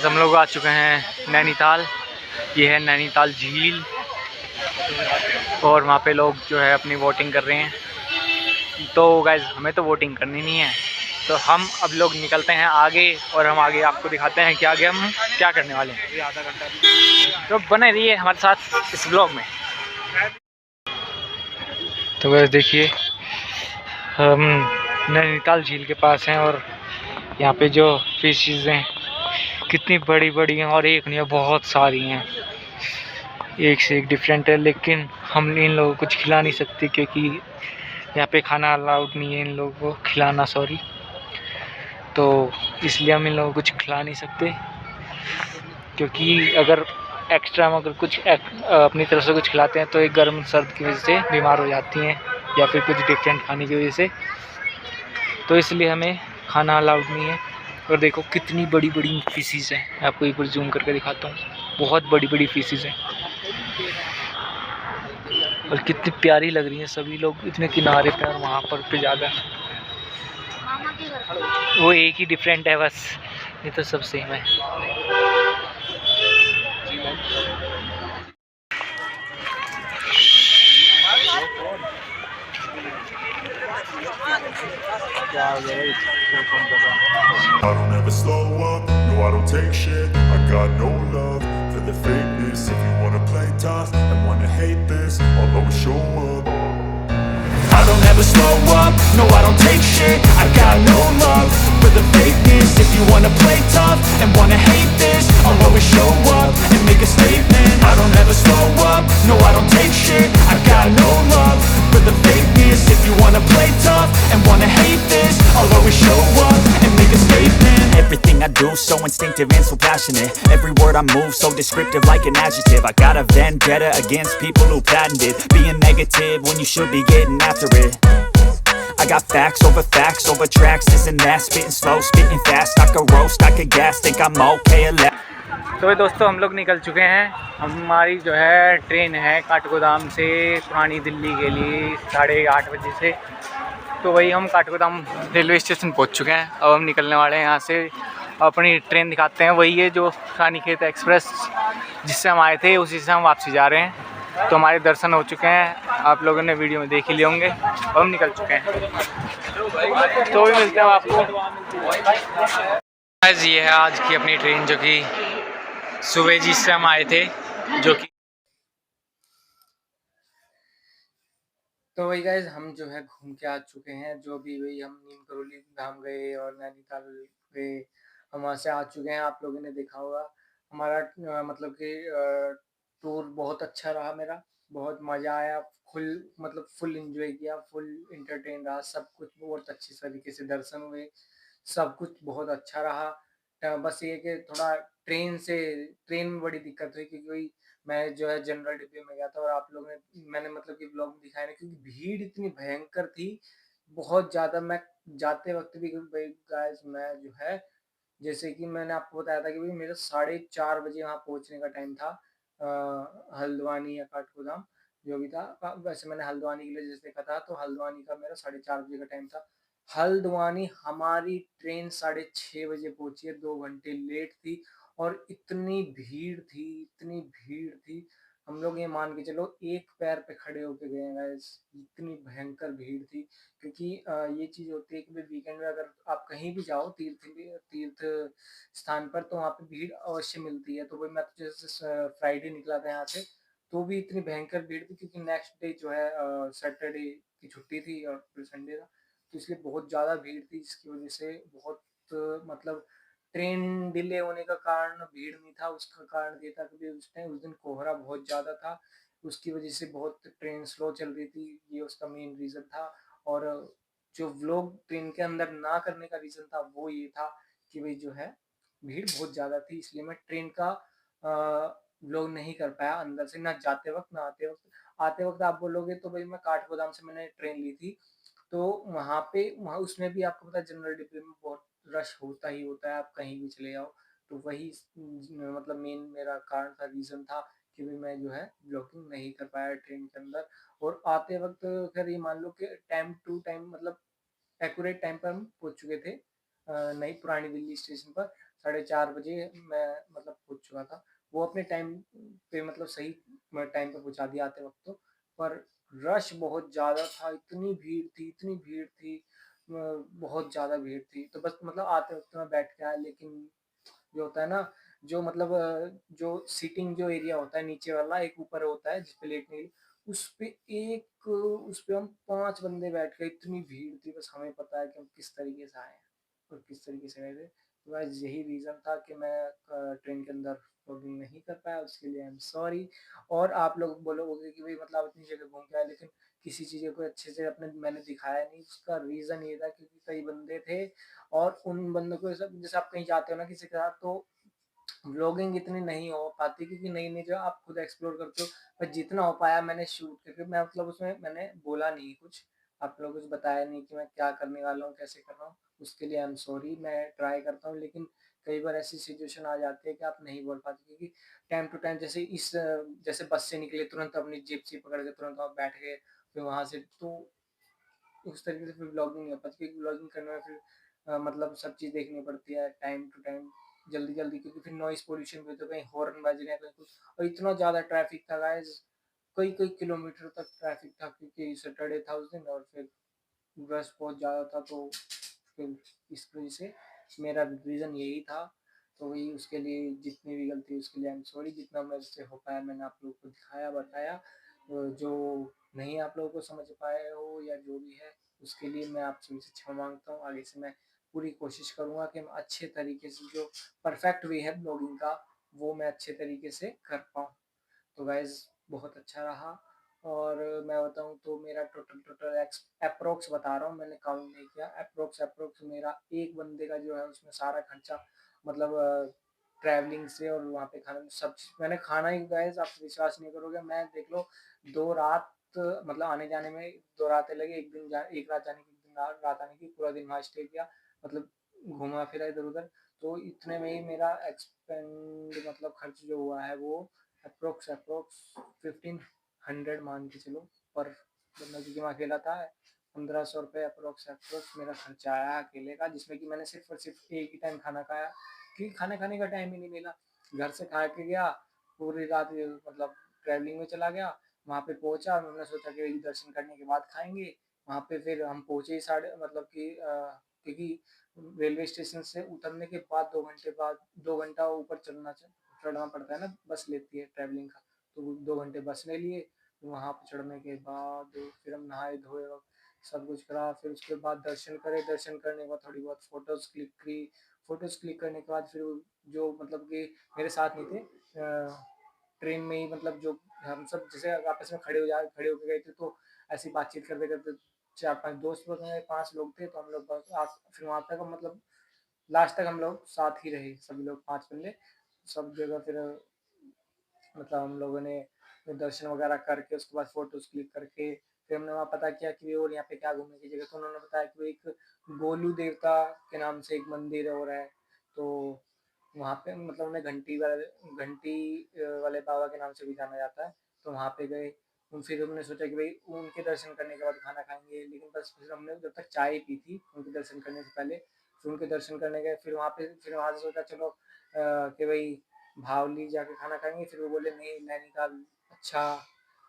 Guys हम लोग आ चुके हैं नैनीताल। ये है नैनीताल झील और वहाँ पे लोग जो है अपनी वोटिंग कर रहे हैं। तो गाइस हमें तो वोटिंग करनी नहीं है, तो हम अब लोग निकलते हैं आगे और हम आगे आपको दिखाते हैं कि आगे हम क्या करने वाले हैं। ये आधा घंटा तो बने रहिए हमारे साथ इस ब्लॉग में। तो गाइस देखिए हम नैनीताल झील के पास हैं और यहाँ पे जो फिशेस हैं कितनी बड़ी बड़ी हैं और एक नहीं बहुत सारी हैं, एक से एक डिफरेंट है। लेकिन हम इन लोगों को कुछ खिला नहीं सकते क्योंकि यहाँ पे खाना अलाउड नहीं है इन लोगों को खिलाना, सॉरी। तो इसलिए हम इन लोगों को कुछ खिला नहीं सकते क्योंकि अगर एक्स्ट्रा हम अगर कुछ अपनी तरफ से कुछ खिलाते हैं तो एक गर्म सर्द की वजह से बीमार हो जाती हैं या फिर कुछ डिफरेंट खाने की वजह से। तो इसलिए हमें खाना अलाउड नहीं है। और देखो कितनी बड़ी बड़ी फिशेस हैं, आपको एक बार जूम करके दिखाता हूँ। बहुत बड़ी बड़ी फिशेस हैं और कितनी प्यारी लग रही हैं। सभी लोग इतने किनारे पे और वहाँ पर पे ज़्यादा वो एक ही डिफरेंट है बस, ये तो सब सेम है। I don't ever slow up, no I don't take shit. I got no love for the fakeness. If you wanna play tough and wanna hate this, I'll always show up. I don't ever slow up, no I don't take shit. I got no love for the fakeness. If you wanna play tough and wanna hate this, I'll always show up and make a statement. I don't ever slow up, no I don't take shit. I got no love for the fakeness. If you wanna play tough and wanna hate this, I'll always show up and make a statement. Everything I do so instinctive and so passionate. Every word I move so descriptive like an adjective. I got a vendetta against people who patented being negative when you should be getting after it. I got facts over tracks, this and that. Spitting slow, spitting fast. I could roast, I could gas, think I'm okay at last. तो दोस्तों हम लोग निकल चुके हैं। हमारी जो है ट्रेन है काठगोदाम से पुरानी दिल्ली के लिए 8:30 बजे से। तो वही हम काठगोदाम रेलवे स्टेशन पहुंच चुके हैं। अब हम निकलने वाले हैं यहाँ से। अपनी ट्रेन दिखाते हैं, वही है जो रानीखेत एक्सप्रेस जिससे हम आए थे, उसी से हम वापसी जा रहे हैं। तो हमारे दर्शन हो चुके हैं, आप लोगों ने वीडियो में देख ही लिए होंगे। अब हम निकल चुके हैं, तो भी मिलते हैं आपको। ये है आज की अपनी ट्रेन जो कि सुबह जिससे हम आए थे, जो कि तो वही गाइज हम जो है घूम के आ चुके हैं। जो भी वही हम नीम करोली धाम गए और नैनीताल गए, हम वहाँ से आ चुके हैं। आप लोगों ने देखा होगा हमारा मतलब कि टूर बहुत अच्छा रहा मेरा, बहुत मज़ा आया। फुल एंजॉय किया, फुल इंटरटेन रहा। सब कुछ बहुत अच्छी तरीके से दर्शन हुए, सब कुछ बहुत अच्छा रहा। बस ये कि थोड़ा ट्रेन में बड़ी दिक्कत हुई क्योंकि वही मैं जो है जनरल डिब्बे में गया था और आप लोगों ने मैंने मतलब कि ब्लॉग में दिखाया ना, क्योंकि भीड़ इतनी भयंकर थी, बहुत ज़्यादा। मैं जाते वक्त भी भाई गाइस, मैं जो है जैसे कि मैंने आपको बताया था कि भाई मेरा 4:30 बजे वहाँ पहुँचने का टाइम था, हल्द्वानी या काठगोदाम जो भी था। वैसे मैंने हल्द्वानी के लिए जैसे देखा था, तो हल्द्वानी का मेरा 4:30 बजे का टाइम था। हल्द्वानी हमारी ट्रेन 6:30 बजे पहुंची है, 2 घंटे लेट थी। और इतनी भीड़ थी, इतनी भीड़ थी, हम लोग ये मान के चलो एक पैर पे खड़े होके गए हैं गाइस, इतनी भयंकर भीड़ थी। क्योंकि ये चीज़ होती है कि भाई वीकेंड में अगर आप कहीं भी जाओ तीर्थ स्थान पर, तो वहाँ पे भीड़ अवश्य मिलती है। तो भाई मैं तो जैसे फ्राइडे निकला था यहाँ से, तो भी इतनी भयंकर भीड़ थी क्योंकि नेक्स्ट डे जो है सैटरडे की छुट्टी थी और फिर संडे था, तो इसलिए बहुत ज़्यादा भीड़ थी, जिसकी वजह से बहुत मतलब ट्रेन डिले होने का कारण भीड़ नहीं था, उसका कारण ये था कि उस दिन कोहरा बहुत ज़्यादा था, उसकी वजह से बहुत ट्रेन स्लो चल रही थी, ये उसका मेन रीज़न था। और जो व्लॉग ट्रेन के अंदर ना करने का रीज़न था वो ये था कि भाई जो है भीड़ बहुत ज़्यादा थी, इसलिए मैं ट्रेन का व्लॉग नहीं कर पाया अंदर से, ना जाते वक्त ना आते वक्त। आते वक्त आप बोलोगे तो भाई मैं काठगोदाम से मैंने ट्रेन ली थी, तो वहाँ उसमें भी आपको पता है जनरल डिब्बे में बहुत रश होता ही होता है, आप कहीं भी चले जाओ। तो वही मतलब मेन मेरा कारण था, रीज़न था कि भाई मैं जो है ब्लॉगिंग नहीं कर पाया ट्रेन के अंदर। और आते वक्त फिर ये मान लो कि टाइम टू टाइम मतलब एक्यूरेट टाइम पर हम पहुंच चुके थे नई पुरानी दिल्ली स्टेशन पर। साढ़े 4 बजे मैं मतलब पहुँच चुका था। वो अपने टाइम पे मतलब सही टाइम पे पहुँचा दिया आते वक़्त तो, पर रश बहुत ज़्यादा था, इतनी भीड़ थी बहुत ज़्यादा भीड़ थी। तो बस मतलब आते वक़्त मैं बैठ के आया, लेकिन जो होता है ना, जो मतलब जो सीटिंग जो एरिया होता है नीचे वाला, एक ऊपर होता है जिस पे लेटने के लिए, उस पे हम 5 बंदे बैठ गए, इतनी भीड़ थी, बस हमें पता है कि हम किस तरीके से आए हैं और किस तरीके से गए थे। तो गाइस यही रीज़न था कि मैं ट्रेन के अंदर व्लॉगिंग नहीं कर पाया, उसके लिए आई एम सॉरी। और आप लोग बोलोगे कि भाई मतलब इतनी जगह घूम के आए, लेकिन किसी चीज़ को अच्छे से अपने मैंने दिखाया नहीं। उसका रीज़न ये था क्योंकि कई बंदे थे और उन बंदों को सब, जैसे आप कहीं जाते हो ना किसी के साथ, तो व्लॉगिंग इतनी नहीं हो पाती क्योंकि नई-नई जगह आप खुद एक्सप्लोर करते हो। पर जितना हो पाया मैंने शूट करके, मैं मतलब उसमें मैंने बोला नहीं कुछ, आप लोगों को कुछ बताया नहीं कि मैं क्या करने वाला हूँ, कैसे कर रहा हूँ। उसके लिए आई एम सॉरी। मैं ट्राई करता हूँ, लेकिन कई बार ऐसी सिचुएशन आ जाती है कि आप नहीं बोल पाते क्योंकि टाइम टू टाइम, जैसे बस से निकले तुरंत अपनी जिप्सी पकड़ के तुरंत आप बैठ गए, फिर वहाँ से तो उस तरीके से फिर व्लॉगिंग नहीं हो पाती क्योंकि व्लॉगिंग करने में फिर मतलब सब चीज़ देखनी पड़ती है टाइम टू टाइम, जल्दी-जल्दी, क्योंकि फिर नॉइज़ पॉल्यूशन भी, तो कहीं हॉर्न बज रहे हैं, कहीं कुछ, और इतना ज़्यादा ट्रैफ़िक था गाइस, कई-कई किलोमीटर तक ट्रैफ़िक था क्योंकि सैटरडे था उस दिन, और फिर रश बहुत ज़्यादा था, तो फिर इस वजह से मेरा रीज़न यही था। तो वही, उसके लिए जितनी भी गलती हुई उसके लिए आई एम सॉरी। जितना मेरे से हो पाया मैंने आप लोगों को दिखाया, बताया। जो नहीं आप लोगों को समझ पाए हो या जो भी है, उसके लिए मैं आप सभी से क्षमा माँगता हूँ। आगे से मैं पूरी कोशिश करूँगा कि मैं अच्छे तरीके से, जो परफ़ेक्ट वे है ब्लॉगिंग का, वो मैं अच्छे तरीके से कर पाऊँ। तो गाइज़ बहुत अच्छा रहा। और मैं बताऊँ तो मेरा टोटल एक्स एप्रॉक्स बता रहा हूँ, मैंने काउंट नहीं किया, एप्रॉक्स मेरा एक बंदे का जो है उसमें सारा खर्चा, मतलब ट्रैवलिंग से और वहाँ पे खाना सब चीज़, मैंने खाना ही गाइज़ आप विश्वास नहीं करोगे, मैं देख लो 2 रात, मतलब आने-जाने में 2 रातें लगी, 1 रात जाने की, 1 दिन रात आने की, पूरा दिन वहाँ स्टे किया, मतलब घूमा-फिरा इधर-उधर। तो इतने में ही मेरा एक्सपेंड मतलब खर्च जो हुआ है वो एप्रॉक्स 1500 मान के चलो पर बंदा, क्योंकि मैं अकेला था। 1500 रुपये एप्रॉक्स मेरा खर्चा आया अकेले का, जिसमें कि मैंने सिर्फ़ और सिर्फ़ एक ही टाइम खाना खाया क्योंकि खाना खाने का टाइम ही नहीं मिला। घर से खा के गया, पूरी रात मतलब ट्रैवलिंग में चला गया, वहाँ पे पहुँचा, मैंने सोचा कि दर्शन करने के बाद खाएँगे। वहाँ पे फिर हम पहुँचे ही साढ़े मतलब कि क्योंकि रेलवे स्टेशन से उतरने के बाद 2 घंटे बाद, 2 घंटा ऊपर चढ़ना पड़ता है ना, बस लेती है ट्रैवलिंग का, तो 2 घंटे बस ले लिए। वहाँ पे चढ़ने के बाद फिर हम नहाए-धोए और सब कुछ करा, फिर उसके बाद दर्शन करे, दर्शन करने के बाद थोड़ी बहुत फ़ोटोज़ क्लिक की। फ़ोटोज़ क्लिक करने के बाद फिर जो मतलब कि मेरे साथ नहीं थे, ट्रेन में ही, मतलब जो हम सब जैसे आपस में खड़े होके गए थे, तो ऐसी बातचीत करते-करते 4-5 दोस्त लोग हैं, 5 लोग थे, तो हम लोग बस फिर वहाँ तक मतलब लास्ट तक हम लोग साथ ही रहे, सभी लोग 5 बंदे। सब जगह फिर मतलब हम लोगों ने दर्शन वगैरह करके उसके बाद फ़ोटोज़ क्लिक करके फिर हमने वहाँ पता किया कि और यहाँ पे क्या घूमने की जगह, तो उन्होंने बताया कि वो एक गोलू देवता के नाम से एक मंदिर और है। तो वहाँ पे मतलब उन्हें घंटी वाले बाबा के नाम से भी जाना जाता है। तो वहाँ पे गए, फिर हमने सोचा कि भाई उनके दर्शन करने के बाद खाना खाएँगे, लेकिन बस फिर हमने जब तक चाय पी थी उनके दर्शन करने से पहले, फिर उनके दर्शन करने गए, फिर वहाँ से सोचा चलो कि भाई भावली जाके खाना खाएँगे, फिर वो बोले नहीं नैनीताल अच्छा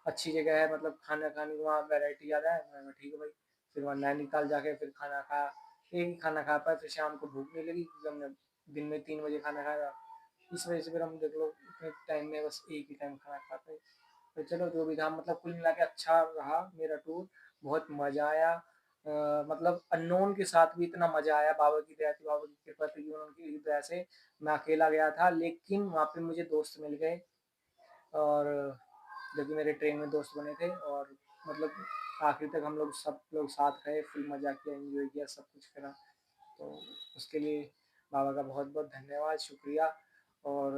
अच्छी जगह है, मतलब खाना खाने की वहाँ वैरायटी ज़्यादा है। मैंने कहा ठीक है भाई, फिर वहाँ नैनीताल जाके फिर खाना खाया, एक ही खाना खा पाए, फिर शाम को भूख नहीं लगी क्योंकि हमने दिन में 3 बजे खाना खाया। इस वजह से फिर हम देख लो इतने टाइम में बस एक ही टाइम खाना खा पाए। तो चलो जो भी था, मतलब कुल मिला के अच्छा रहा मेरा टूर, बहुत मज़ा आया। मतलब अननोन के साथ भी इतना मज़ा आया, बाबा की दया थी, बाबा की कृपा थी कि उनकी दया से मैं अकेला गया था, लेकिन वहाँ पे मुझे दोस्त मिल गए, और जो कि मेरे ट्रेन में दोस्त बने थे, और मतलब आखिर तक हम लोग सब लोग साथ रहे, फुल मज़ा किया, एन्जॉय किया, सब कुछ करा। तो उसके लिए बाबा का बहुत-बहुत धन्यवाद, शुक्रिया, और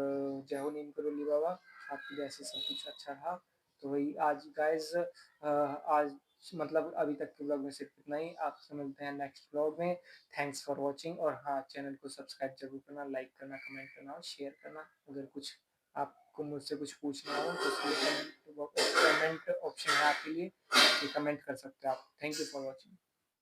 जय हो नीम करोली बाबा, आपकी दया से सब कुछ अच्छा रहा। तो वही आज गाइज़ आज मतलब अभी तक के व्लॉग में सिर्फ इतना ही, आपसे मिलते हैं नेक्स्ट व्लॉग में। थैंक्स फॉर वॉचिंग, और हाँ, चैनल को सब्सक्राइब ज़रूर करना, लाइक करना, कमेंट करना और शेयर करना। अगर कुछ आपको मुझसे कुछ पूछना हो तो उसके लिए कमेंट ऑप्शन है आपके लिए, ये कमेंट कर सकते हैं आप। Thank you for watching.